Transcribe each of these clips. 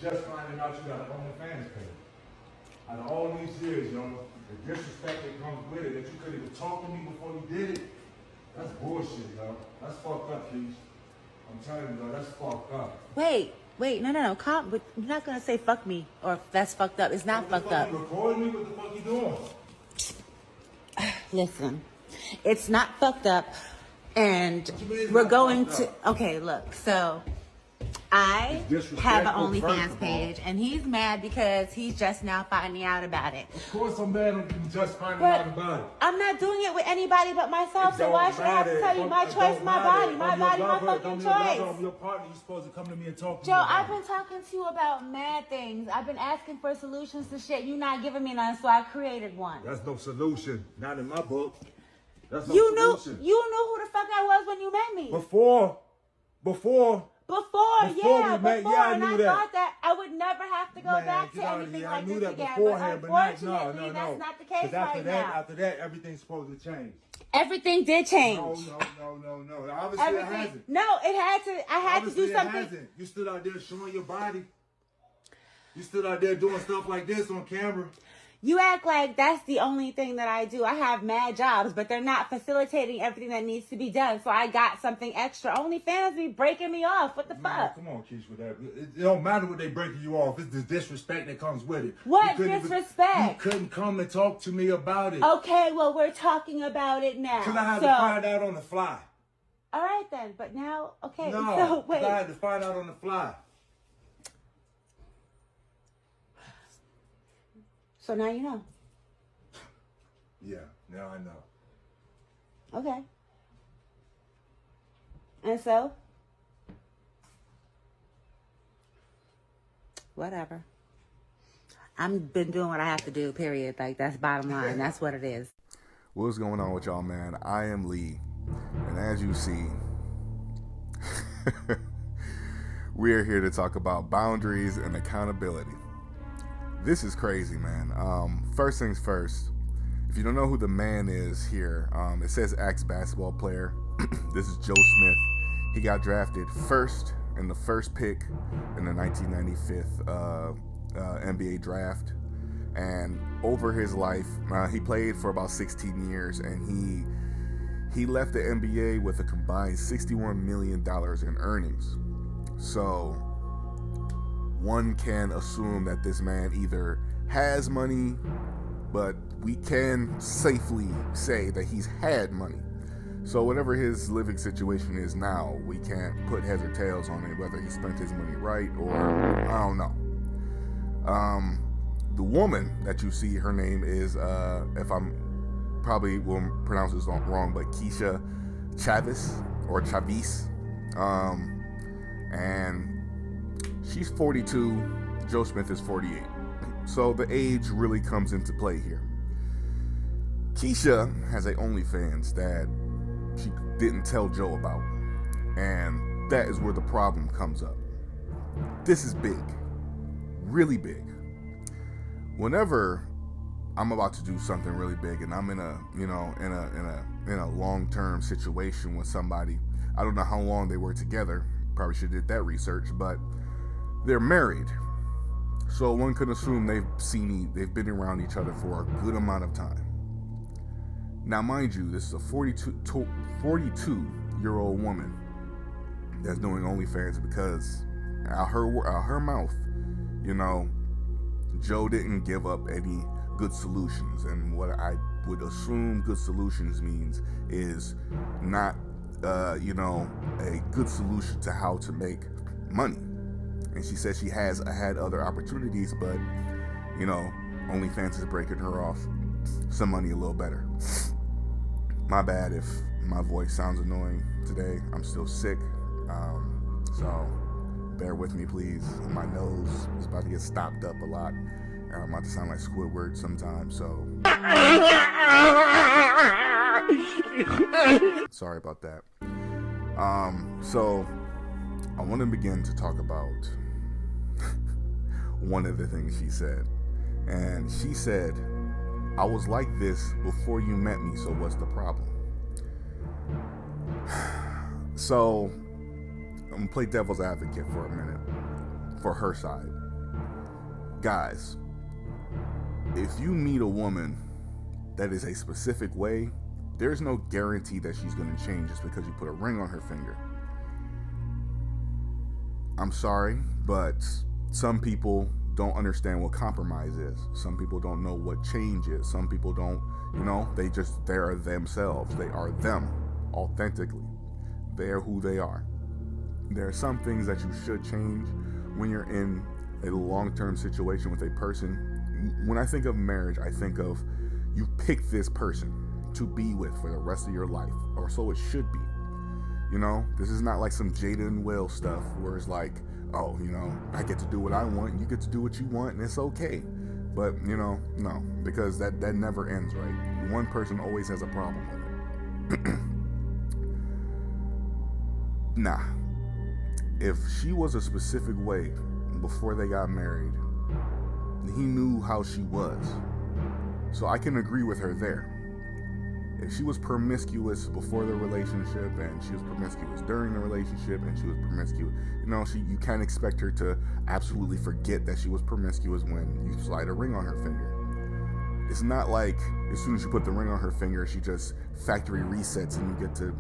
just finding out you got an OnlyFans page. Out of all these years, yo, the disrespect that comes with it, that you couldn't even talk to me before you did it, that's bullshit, yo. That's fucked up, Keith. I'm telling you, yo, that's fucked up. Wait, no, calm. But you're not gonna say fuck me or that's fucked up. It's not fucked up. You recording me? What the fuck you doing? Listen, it's not fucked up, and we're going to. Okay, look, so. I have an OnlyFans page, and he's mad because he's just now finding out about it. Of course I'm mad I'm just finding out about it. I'm not doing it with anybody but myself, so why should I have to tell you? My choice, my body, my fucking choice. I'm your partner. You're supposed to come to me and talk to me. Joe, I've been talking to you about mad things. I've been asking for solutions to shit. You're not giving me none, so I created one. That's no solution. Not in my book. That's no solution. You knew who the fuck I was when you met me. Before, I knew that. Thought that I would never have to go back to anything like this again. Beforehand, but unfortunately, that's not the case right now. After that, everything's supposed to change. Everything did change. No. Obviously, it hasn't. No, it had to. I had to do something. Hasn't. You stood out there showing your body. You stood out there doing stuff like this on camera. You act like that's the only thing that I do. I have mad jobs, but they're not facilitating everything that needs to be done. So I got something extra. OnlyFans be breaking me off. What the fuck? Come on, Keish, with that. It don't matter what they breaking you off. It's the disrespect that comes with it. What disrespect? You couldn't come and talk to me about it. Okay, well, we're talking about it now. Because I had to find out on the fly. All right, then. But now, okay. No, so, wait. I had to find out on the fly. So now you know. Yeah, now I know. Okay. And so? Whatever. I've been doing what I have to do, period. Like, that's bottom line. That's what it is. What's going on with y'all, man? I am Lee. And as you see, we are here to talk about boundaries and accountability. This is crazy, man. First things first, if you don't know who the man is here, it says ex-basketball player. This is Joe Smith. He got drafted first in the first pick in the 1995 NBA draft. And over his life, he played for about 16 years, and he left the NBA with a combined $61 million in earnings. So one can assume that this man either has money, but we can safely say that he's had money. So whatever his living situation is now, we can't put heads or tails on it, whether he spent his money right or I don't know. The woman that you see, her name is, if I'm probably will pronounce this wrong, but Keisha Chavis or Chavis. And she's 42, Joe Smith is 48. So the age really comes into play here. Keisha has a OnlyFans that she didn't tell Joe about. And that is where the problem comes up. This is big. Really big. Whenever I'm about to do something really big and I'm in a long-term situation with somebody, I don't know how long they were together. Probably should have did that research, but they're married, so one could assume they've been around each other for a good amount of time. Now, mind you, this is a 42-year-old woman that's doing OnlyFans because out her mouth, Joe didn't give up any good solutions, and what I would assume good solutions means is not, a good solution to how to make money. And she says she has had other opportunities, but, OnlyFans is breaking her off some money a little better. My bad if my voice sounds annoying today. I'm still sick. So bear with me, please. My nose is about to get stopped up a lot. And I'm about to sound like Squidward sometimes, so. Sorry about that. So I want to begin to talk about one of the things she said. And she said, I was like this before you met me, so what's the problem? So I'm gonna play devil's advocate for a minute for her side. guys, if you meet a woman that is a specific way, there's no guarantee that she's going to change just because you put a ring on her finger. I'm sorry, but some people don't understand what compromise is. Some people don't know what change is. Some people don't, they are themselves. They are them authentically. They are who they are. There are some things that you should change when you're in a long-term situation with a person. When I think of marriage, I think of you pick this person to be with for the rest of your life, or so it should be. This is not like some Jada and Will stuff where it's like, oh, I get to do what I want and you get to do what you want and it's okay. But, no, because that never ends, right? One person always has a problem with it. Nah. If she was a specific way before they got married, he knew how she was. So I can agree with her there. If she was promiscuous before the relationship and she was promiscuous during the relationship and she was promiscuous, you can't expect her to absolutely forget that she was promiscuous when you slide a ring on her finger. It's not like as soon as you put the ring on her finger, she just factory resets and you get to,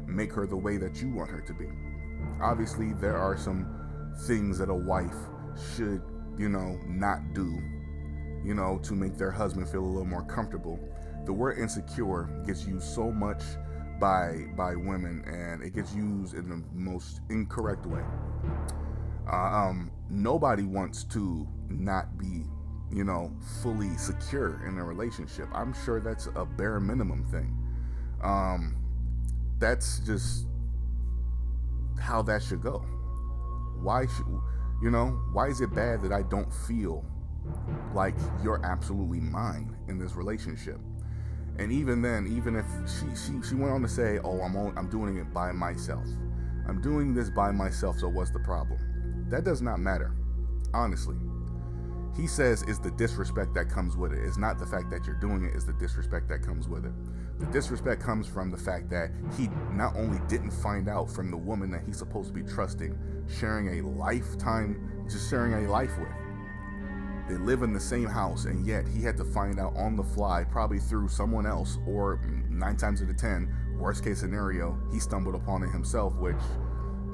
make her the way that you want her to be. Obviously, there are some things that a wife should, not do, to make their husband feel a little more comfortable. The word insecure gets used so much by women, and it gets used in the most incorrect way. Nobody wants to not be, fully secure in a relationship. I'm sure that's a bare minimum thing. That's just how that should go. Why is it bad that I don't feel like you're absolutely mine in this relationship? And even then, even if she went on to say, oh, I'm doing it by myself. I'm doing this by myself, so what's the problem? That does not matter, honestly. He says it's the disrespect that comes with it. It's not the fact that you're doing it, it's the disrespect that comes with it. The disrespect comes from the fact that he not only didn't find out from the woman that he's supposed to be trusting, sharing a life with. They live in the same house, and yet he had to find out on the fly, probably through someone else, or 9 times out of 10, worst case scenario, he stumbled upon it himself, which,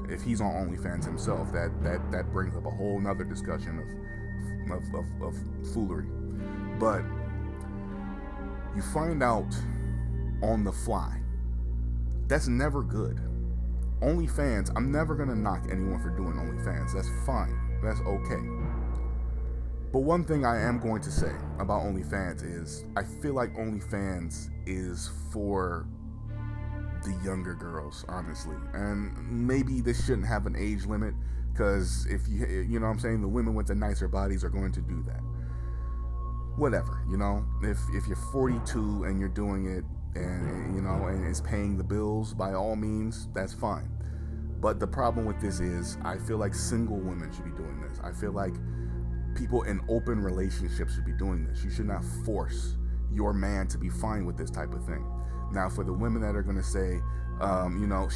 if he's on OnlyFans himself, that brings up a whole nother discussion of foolery. But you find out on the fly. That's never good. OnlyFans, I'm never gonna knock anyone for doing OnlyFans. That's fine. That's okay. But one thing I am going to say about OnlyFans is I feel like OnlyFans is for the younger girls, honestly. And maybe this shouldn't have an age limit, because if you know what I'm saying, the women with the nicer bodies are going to do that. Whatever, if you're 42 and you're doing it and it's paying the bills, by all means, that's fine. But the problem with this is I feel like single women should be doing this. I feel like people in open relationships should be doing this. You should not force your man to be fine with this type of thing. Now, for the women that are going to say,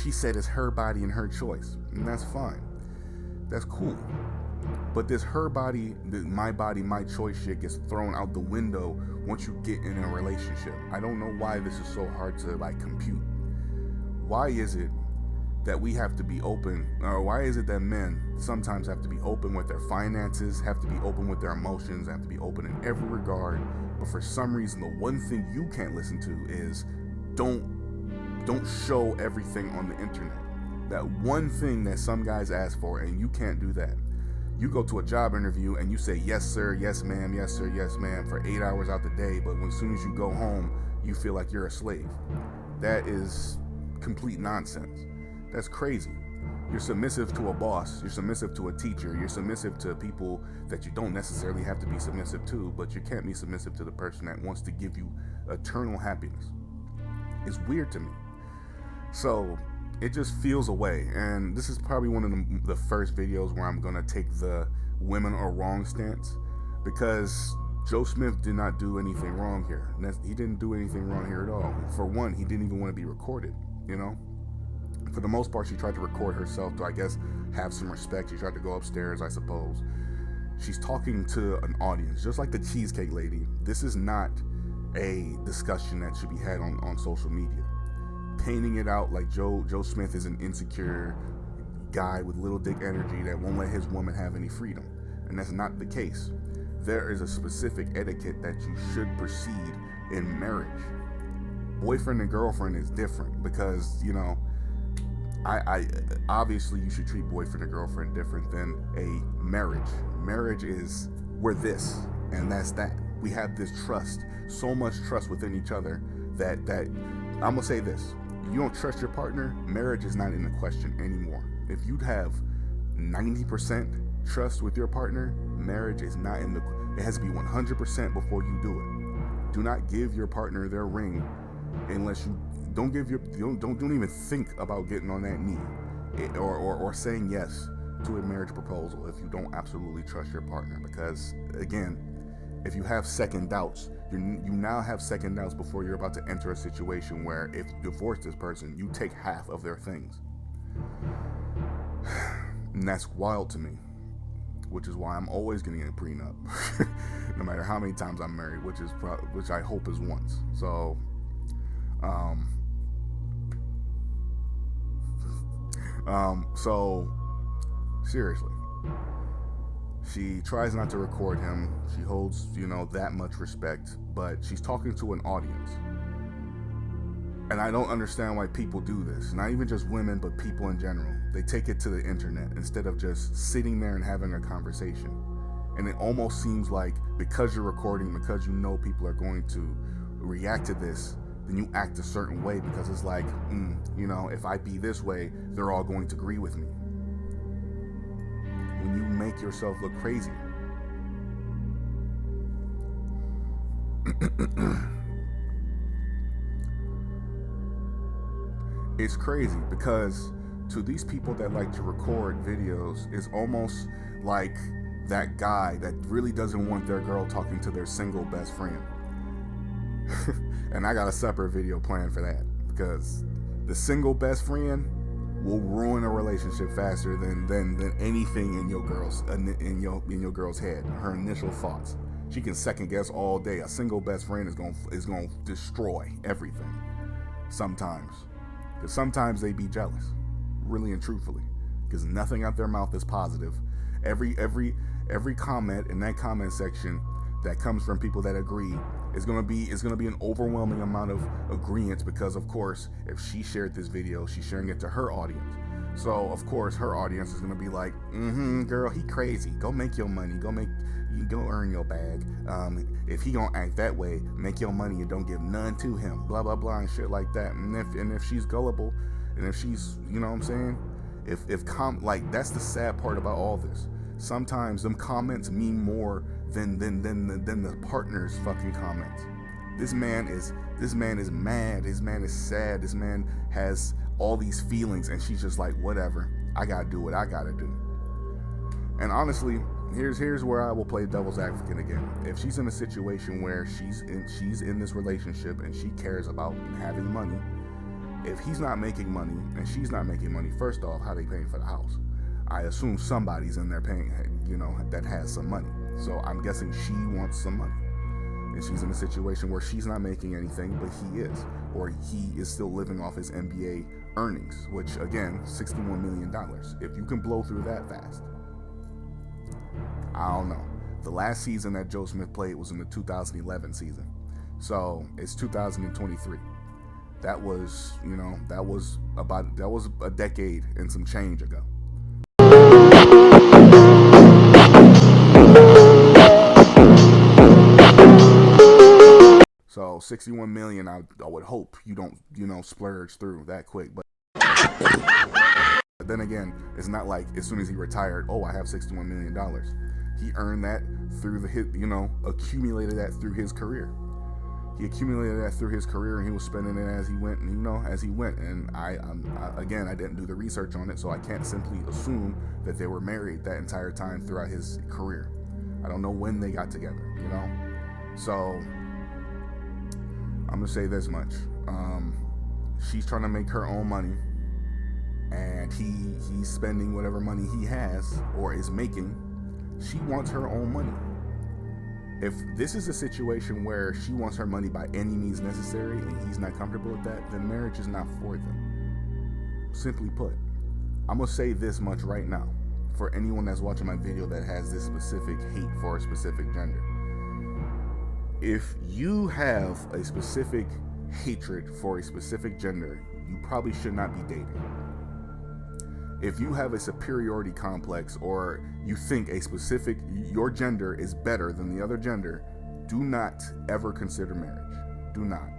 she said it's her body and her choice, and that's fine. That's cool. But this her body, my body, my choice shit gets thrown out the window once you get in a relationship. I don't know why this is so hard to compute. Why is it that we have to be open, or why is it that men sometimes have to be open with their finances, have to be open with their emotions, have to be open in every regard, but for some reason the one thing you can't listen to is don't show everything on the internet. That one thing that some guys ask for, and you can't do that. You go to a job interview and you say yes sir, yes ma'am, yes sir, yes ma'am for 8 hours out the day, but as soon as you go home you feel like you're a slave. That is complete nonsense. That's crazy. You're submissive to a boss, you're submissive to a teacher, you're submissive to people that you don't necessarily have to be submissive to, but you can't be submissive to the person that wants to give you eternal happiness. It's weird to me. So it just feels away, and this is probably one of the first videos where I'm gonna take the women are wrong stance, because Joe Smith did not do anything wrong here. He didn't do anything wrong here at all. For one, he didn't even want to be recorded, For the most part, she tried to record herself to, I guess, have some respect. She tried to go upstairs, I suppose. She's talking to an audience, just like the Cheesecake Lady. This is not a discussion that should be had on social media. Painting it out like Joe Smith is an insecure guy with little dick energy that won't let his woman have any freedom. And that's not the case. There is a specific etiquette that you should proceed in marriage. Boyfriend and girlfriend is different because, you know, I obviously you should treat boyfriend and girlfriend different than a marriage. Marriage is we're this and that's that. We have this trust, so much trust within each other that I'm gonna say this: you don't trust your partner, marriage is not in the question anymore. If you have 90% trust with your partner, marriage is not in the. It has to be 100% before you do it. Do not give your partner their ring unless you don't even think about getting on that knee or saying yes to a marriage proposal if you don't absolutely trust your partner. Because again, if you have second doubts, you now have second doubts before you're about to enter a situation where if you divorce this person, you take half of their things. And that's wild to me, which is why I'm always getting a prenup, no matter how many times I'm married, which I hope is once. So, so seriously, she tries not to record him. She holds, that much respect, but she's talking to an audience. And I don't understand why people do this. Not even just women, but people in general. They take it to the internet instead of just sitting there and having a conversation. And it almost seems like because you're recording, because you know people are going to react to this, then you act a certain way because it's like, if I be this way, they're all going to agree with me. When you make yourself look crazy. It's crazy because to these people that like to record videos, it's almost like that guy that really doesn't want their girl talking to their single best friend. And I got a separate video planned for that because the single best friend will ruin a relationship faster than anything in your girl's head. Her initial thoughts. She can second guess all day. A single best friend is going to destroy everything. Sometimes. Because sometimes they be jealous, really and truthfully, because nothing out their mouth is positive. Every comment in that comment section that comes from people that agree is gonna be an overwhelming amount of agreement, because of course if she shared this video, she's sharing it to her audience. So of course her audience is gonna be like, girl, he crazy. Go make your money. Go earn your bag. If he gonna act that way, make your money and don't give none to him. Blah blah blah and shit like that. And if she's gullible, and if she's, you know what I'm saying? That's the sad part about all this. Sometimes them comments mean more than the partner's fucking comments. This man is mad. This man is sad. This man has all these feelings, and she's just like, whatever. I gotta do what I gotta do. And honestly, here's where I will play devil's advocate again. If she's in a situation where she's in this relationship and she cares about having money, if he's not making money and she's not making money, first off, how they paying for the house? I assume somebody's in there paying, that has some money. So I'm guessing she wants some money. And she's in a situation where she's not making anything, but he is. Or he is still living off his NBA earnings, which again, $61 million. If you can blow through that fast. I don't know. The last season that Joe Smith played was in the 2011 season. So it's 2023. That was a decade and some change ago. So 61 million, I would hope you don't, splurge through that quick. But then again, it's not like as soon as he retired, I have $61 million. He earned that through accumulated that through his career. He accumulated that through his career, and he was spending it as he went, And I didn't do the research on it, so I can't simply assume that they were married that entire time throughout his career. I don't know when they got together, So I'm gonna say this much: she's trying to make her own money, and he's spending whatever money he has or is making She wants her own money. If this is a situation where she wants her money by any means necessary and he's not comfortable with that, then marriage is not for them. Simply put, I'm gonna say this much right now for anyone that's watching my video that has this specific hate for a specific gender. If you have a specific hatred for a specific gender, you probably should not be dating. If you have a superiority complex, or you think your gender is better than the other gender, do not ever consider marriage. Do not.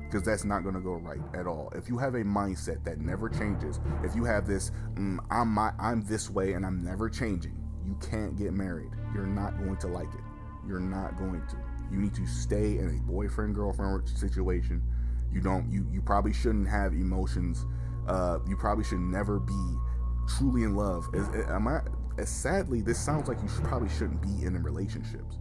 Because that's not going to go right at all. If you have a mindset that never changes, if you have this, I'm this way and I'm never changing, you can't get married. You're not going to like it. You're not going to. You need to stay in a boyfriend-girlfriend situation. You probably shouldn't have emotions. You probably should never be truly in love. Sadly, this sounds like you probably shouldn't be in relationships.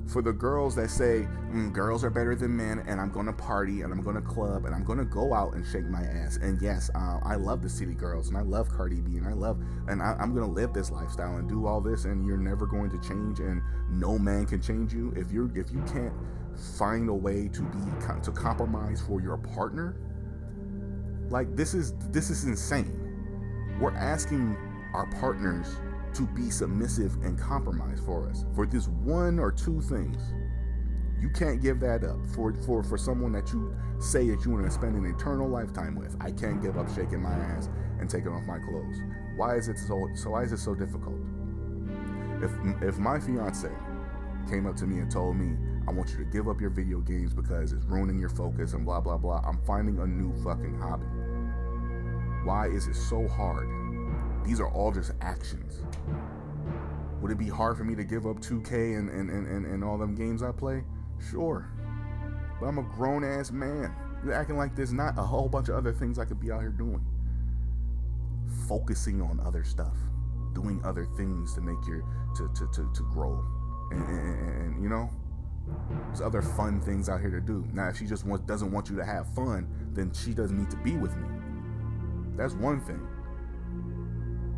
For the girls that say, girls are better than men, and I'm gonna party, and I'm gonna club, and I'm gonna go out and shake my ass. And yes, I love the city girls, and I love Cardi B, and I'm gonna live this lifestyle and do all this, and you're never going to change, and no man can change you. If you can't find a way to compromise for your partner, like this is insane. We're asking our partners to be submissive and compromise for us for this one or two things. You can't give that up for someone that you say that you want to spend an eternal lifetime with. I can't give up shaking my ass and taking off my clothes. Why is it so difficult? If my fiance came up to me and told me, I want you to give up your video games because it's ruining your focus and blah blah blah, I'm finding a new fucking hobby. Why is it so hard? These are all just actions. Would it be hard for me to give up 2K and all them games I play? Sure. But I'm a grown ass man. You're acting like there's not a whole bunch of other things I could be out here doing. Focusing on other stuff. Doing other things to make to grow. And you know, there's other fun things out here to do. Now if she just doesn't want you to have fun, then she doesn't need to be with me. That's one thing.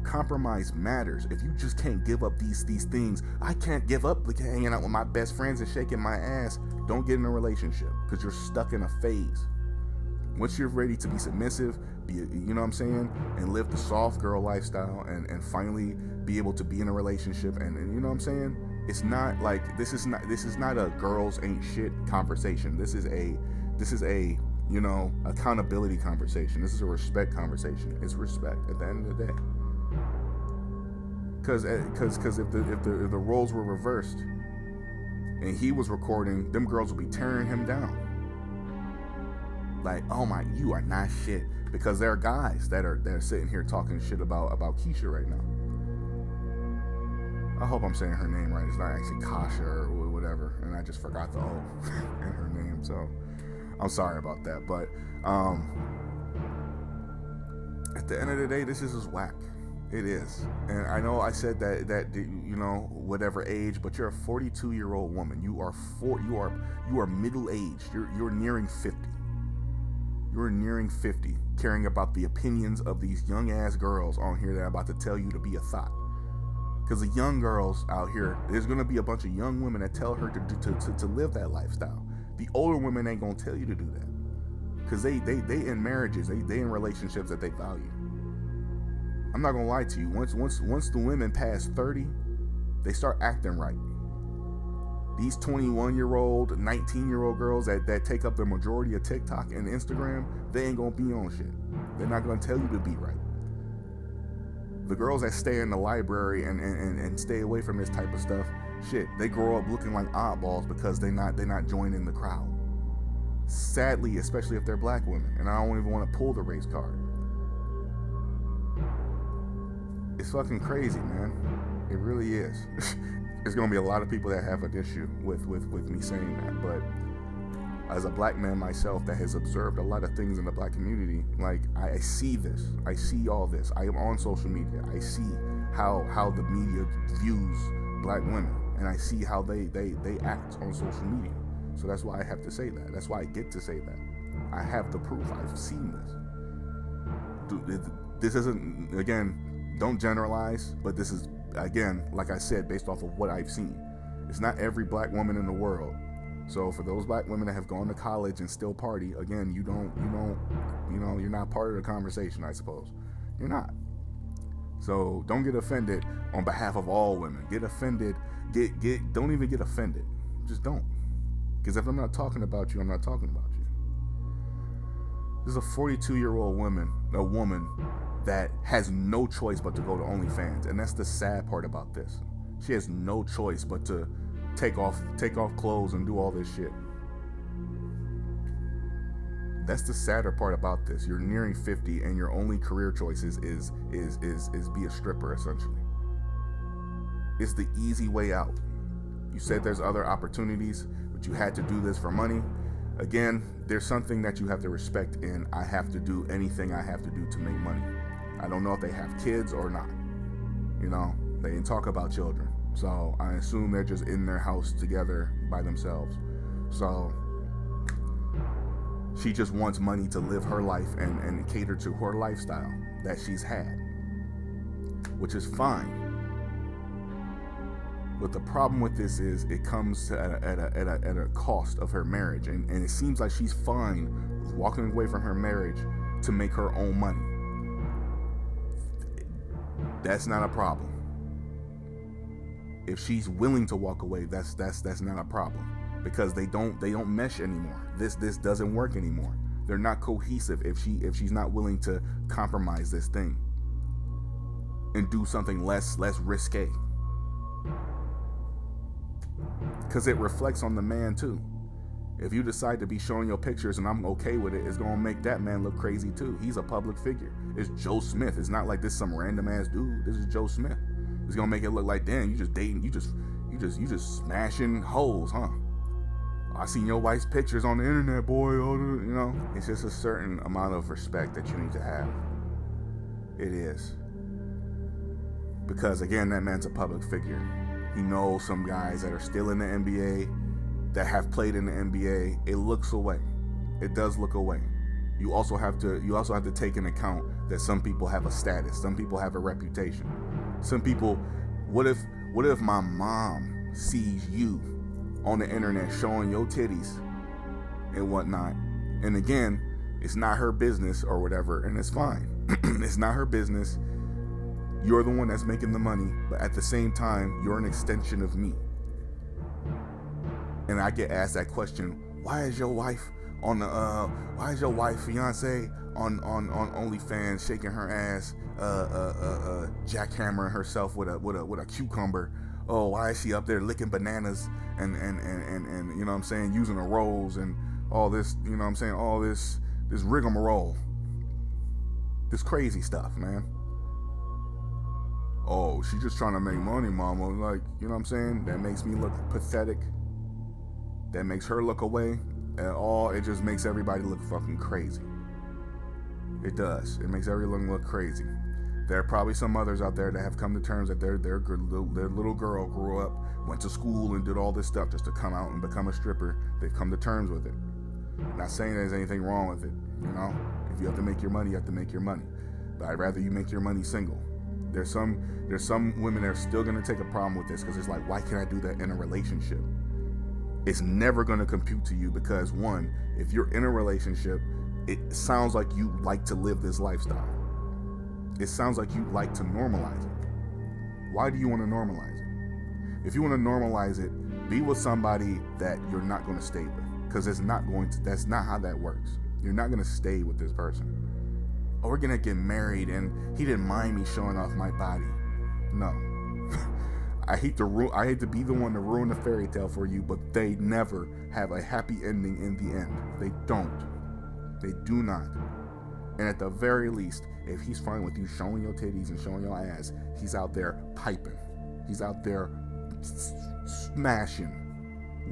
Compromise matters. If you just can't give up these things, I can't give up like hanging out with my best friends and shaking my ass. Don't get in a relationship because you're stuck in a phase. Once you're ready to be submissive, you know what I'm saying, and live the soft girl lifestyle and finally be able to be in a relationship and you know what I'm saying, it's not like this is not a girls ain't shit conversation. This is a you know, accountability conversation. This is a respect conversation. It's respect at the end of the day. Because if the roles were reversed and he was recording, them girls would be tearing him down. Like, oh my, you are not shit. Because there are guys that are sitting here talking shit about Keisha right now. I hope I'm saying her name right. It's not actually Kasha or whatever, and I just forgot the O in her name. So I'm sorry about that. But at the end of the day, this is just whack. It is. And I know I said that you know, whatever age, but you're a 42-year-old woman. You are middle-aged. You're nearing 50. You're nearing 50, caring about the opinions of these young-ass girls on here that are about to tell you to be a thought. Because the young girls out here, there's going to be a bunch of young women that tell her to live that lifestyle. The older women ain't going to tell you to do that. Because they in marriages, they in relationships that they value. I'm not gonna lie to you. Once the women pass 30, they start acting right. These 21-year-old, 19-year-old girls that take up the majority of TikTok and Instagram, they ain't gonna be on shit. They're not gonna tell you to be right. The girls that stay in the library and stay away from this type of stuff, shit, they grow up looking like oddballs because they're not joining the crowd. Sadly, especially if they're black women, and I don't even want to pull the race card. It's fucking crazy, man. It really is. There's gonna be a lot of people that have an issue with me saying that, but as a black man myself that has observed a lot of things in the black community, like I see this. I see all this. I am on social media. I see how the media views black women, and I see how they act on social media. So that's why I have to say that. That's why I get to say that. I have the proof. I've seen this. This isn't, again, don't generalize, but this is again, like I said, based off of what I've seen. It's not every black woman in the world. So for those black women that have gone to college and still party, again, you're not part of the conversation, I suppose. You're not. So don't get offended on behalf of all women. Get offended. Don't even get offended. Just don't. Because if I'm not talking about you, I'm not talking about you. This is a 42-year-old woman that has no choice but to go to OnlyFans. And that's the sad part about this. She has no choice but to take off clothes and do all this shit. That's the sadder part about this. You're nearing 50 and your only career choice is be a stripper, essentially. It's the easy way out. You said there's other opportunities, but you had to do this for money. Again, there's something that you have to respect in I have to do anything I have to do to make money. I don't know if they have kids or not. You know, they didn't talk about children. So I assume they're just in their house together by themselves. So she just wants money to live her life and cater to her lifestyle that she's had, which is fine. But the problem with this is it comes at a cost of her marriage, and it seems like she's fine walking away from her marriage to make her own money. That's not a problem. If she's willing to walk away, that's not a problem, because they don't mesh anymore. This doesn't work anymore. They're not cohesive if she's not willing to compromise this thing and do something less risque. Because it reflects on the man too. If you decide to be showing your pictures and I'm okay with it, it's gonna make that man look crazy too. He's a public figure. It's Joe Smith. It's not like this some random ass dude. This is Joe Smith. It's gonna make it look like, damn, you just dating, you just smashing hoes, huh? I seen your wife's pictures on the internet, boy. You know, it's just a certain amount of respect that you need to have. It is. Because again, that man's a public figure. He knows some guys that are still in the NBA, that have played in the NBA. It looks away. It does look away. You also have to take into account that some people have a status. Some people have a reputation. Some people, what if my mom sees you on the internet showing your titties and whatnot? And again, it's not her business or whatever, and it's fine. It's not her business. You're the one that's making the money, but at the same time, you're an extension of me. And I get asked that question: why is your wife fiance on OnlyFans shaking her ass, jackhammering herself with a cucumber? Oh, why is she up there licking bananas and you know what I'm saying, using a rose and all this, you know what I'm saying, all this rigmarole, this crazy stuff, man. Oh, she's just trying to make money, mama. Like, you know what I'm saying? That makes me look pathetic. That makes her look away. It just makes everybody look fucking crazy. It does. It makes everyone look crazy. There are probably some others out there that have come to terms that their little girl grew up, went to school, and did all this stuff just to come out and become a stripper. They've come to terms with it. Not saying there's anything wrong with it. You know, if you have to make your money, you have to make your money. But I'd rather you make your money single. There's some women that are still going to take a problem with this, because it's like, why can't I do that in a relationship? It's never going to compute to you, because one, if you're in a relationship, it sounds like you like to live this lifestyle. It sounds like you like to normalize it. Why do you want to normalize it? If you want to normalize it, be with somebody that you're not going to stay with, because that's not how that works. You're not going to stay with this person. Oh, we're gonna get married and he didn't mind me showing off my body. No. I hate to be the one to ruin the fairy tale for you, but they never have a happy ending in the end. They don't. They do not. And at the very least, if he's fine with you showing your titties and showing your ass, he's out there piping. He's out there smashing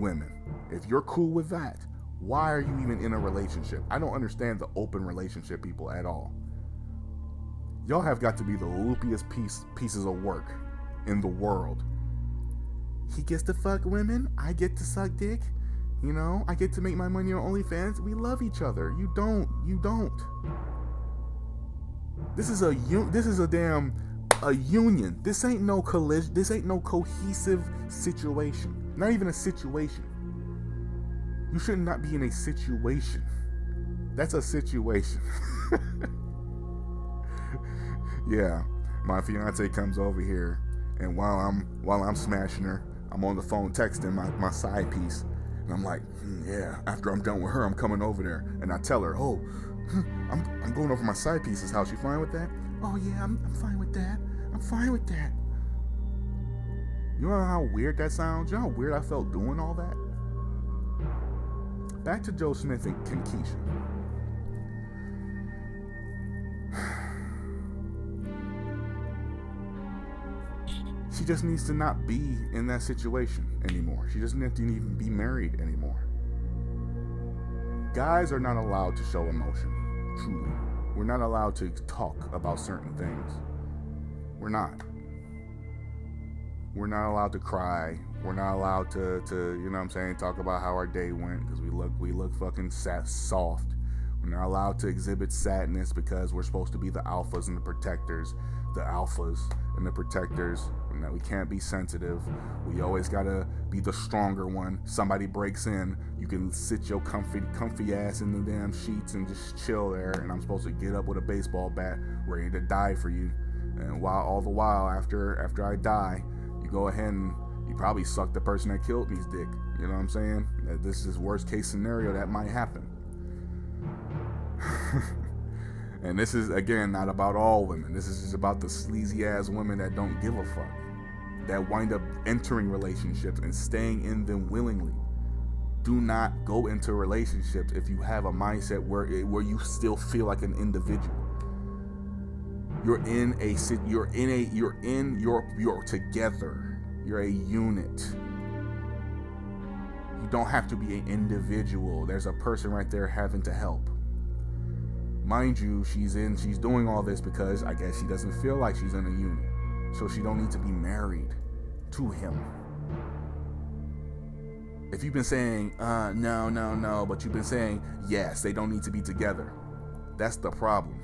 women. If you're cool with that, why are you even in a relationship? I don't understand the open relationship people at all. Y'all have got to be the loopiest pieces of work in the world. He gets to fuck women, I get to suck dick. You know, I get to make my money on OnlyFans. We love each other. You don't. This is a damn a union. This ain't no collision. This ain't no cohesive situation. Not even a situation. You should not be in a situation. That's a situation. Yeah, my fiance comes over here, and while I'm smashing her, I'm on the phone texting my side piece, and I'm like, yeah. After I'm done with her, I'm coming over there, and I tell her, oh, I'm going over my side piece's house. You fine with that? Oh yeah, I'm fine with that. I'm fine with that. You know how weird that sounds? You know how weird I felt doing all that? Back to Joe Smith and Keisha. She just needs to not be in that situation anymore. She doesn't have to even be married anymore. Guys are not allowed to show emotion, truly. We're not allowed to talk about certain things. We're not. We're not allowed to cry. We're not allowed to you know what I'm saying, talk about how our day went, because we look fucking soft. We're not allowed to exhibit sadness because we're supposed to be the alphas and the protectors. The alphas and the protectors. We can't be sensitive. We always gotta be the stronger one. Somebody breaks in, you can sit your comfy ass in the damn sheets and just chill there, and I'm supposed to get up with a baseball bat ready to die for you. And all the while after I die, you go ahead and you probably suck the person that killed me's dick. You know what I'm saying? This is worst case scenario that might happen. And this is, again, not about all women. This is just about the sleazy ass women that don't give a fuck, that wind up entering relationships and staying in them willingly. Do not go into relationships if you have a mindset where you still feel like an individual. You're together. You're a unit. You don't have to be an individual. There's a person right there having to help. Mind you, she's doing all this because I guess she doesn't feel like she's in a unit. So she don't need to be married to him. If you've been saying, no, but you've been saying, yes, they don't need to be together. That's the problem.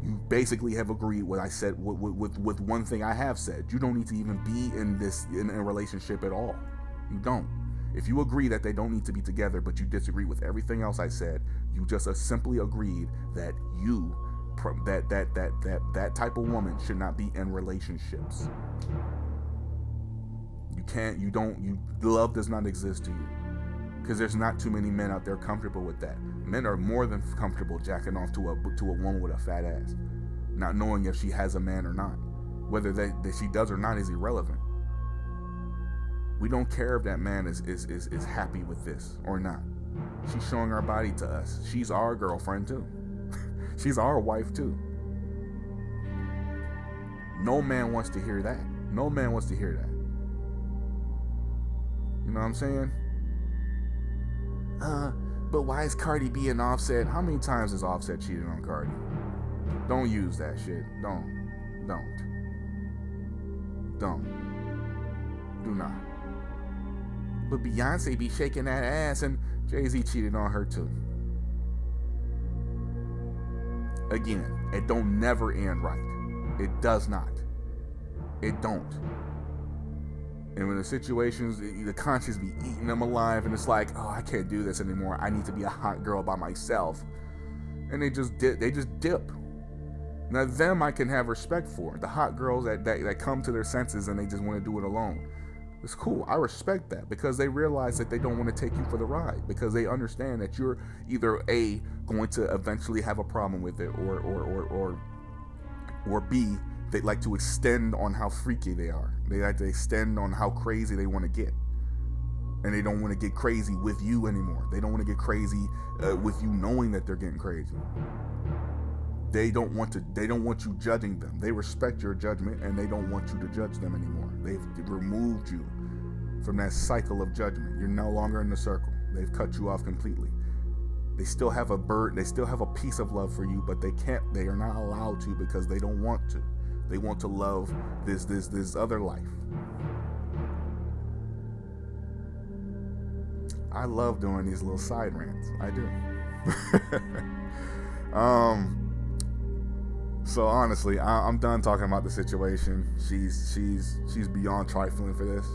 You basically have agreed what I said with one thing I have said. You don't need to even be in a relationship at all. You don't. If you agree that they don't need to be together, but you disagree with everything else I said, you just simply agreed that that type of woman should not be in relationships. Love does not exist to you. Because there's not too many men out there comfortable with that. Men are more than comfortable jacking off to a woman with a fat ass, not knowing if she has a man or not. Whether that she does or not is irrelevant. We don't care if that man is happy with this or not. She's showing her body to us. She's our girlfriend too. She's our wife too. No man wants to hear that. No man wants to hear that. You know what I'm saying? But why is Cardi B and Offset? How many times has Offset cheated on Cardi? Don't use that shit. Don't. Do not. But Beyonce be shaking that ass, and Jay-Z cheated on her too. Again, it don't never end right. It does not. It don't. And when the situations, the conscience be eating them alive, and it's like, oh, I can't do this anymore. I need to be a hot girl by myself. And they just dip. Now them I can have respect for. The hot girls that come to their senses and they just want to do it alone. It's cool. I respect that because they realize that they don't want to take you for the ride, because they understand that you're either A, going to eventually have a problem with it, or B, they like to extend on how freaky they are. They like to extend on how crazy they want to get. And they don't want to get crazy with you anymore. They don't want to get crazy with you knowing that they're getting crazy. They don't want you judging them. They respect your judgment and they don't want you to judge them anymore. They've removed you from that cycle of judgment. You're no longer in the circle. They've cut you off completely. They still have a piece of love for you, but they are not allowed to because they don't want to. They want to love this other life. I love doing these little side rants. I do. So honestly, I'm done talking about the situation. She's beyond trifling for this,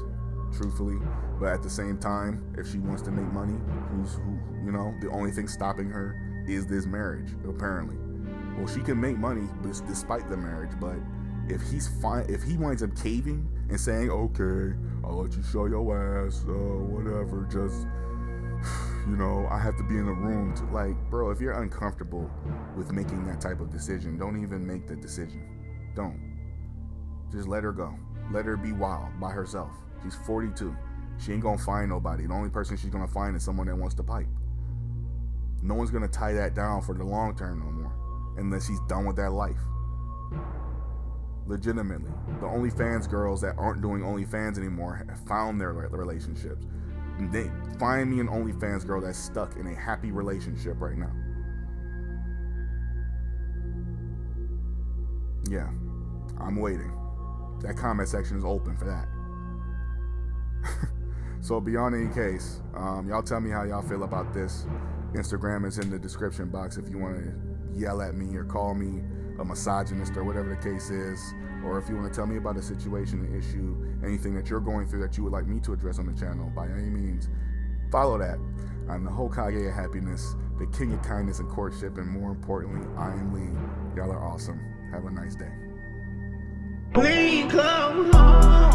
truthfully. But at the same time, if she wants to make money, the only thing stopping her is this marriage, apparently. Well, she can make money despite the marriage, but if he winds up caving and saying, okay, I'll let you show your ass, whatever, just, I have to be in the room to, like, bro, if you're uncomfortable with making that type of decision, don't even make the decision. Don't. Just let her go. Let her be wild by herself. She's 42. She ain't gonna find nobody. The only person she's gonna find is someone that wants to pipe. No one's gonna tie that down for the long term no more, unless she's done with that life. Legitimately, the OnlyFans girls that aren't doing OnlyFans anymore have found their relationships. They find me an OnlyFans girl that's stuck in a happy relationship right now. Yeah, I'm waiting. That comment section is open for that. So beyond any case, y'all tell me how y'all feel about this. Instagram is in the description box if you want to yell at me or call me a misogynist or whatever the case is, or if you want to tell me about a situation, an issue, anything that you're going through that you would like me to address on the channel, by any means, follow that. I'm the Hokage of happiness, the king of kindness and courtship, and more importantly, I am Lee. Y'all are awesome. Have a nice day. Please come home.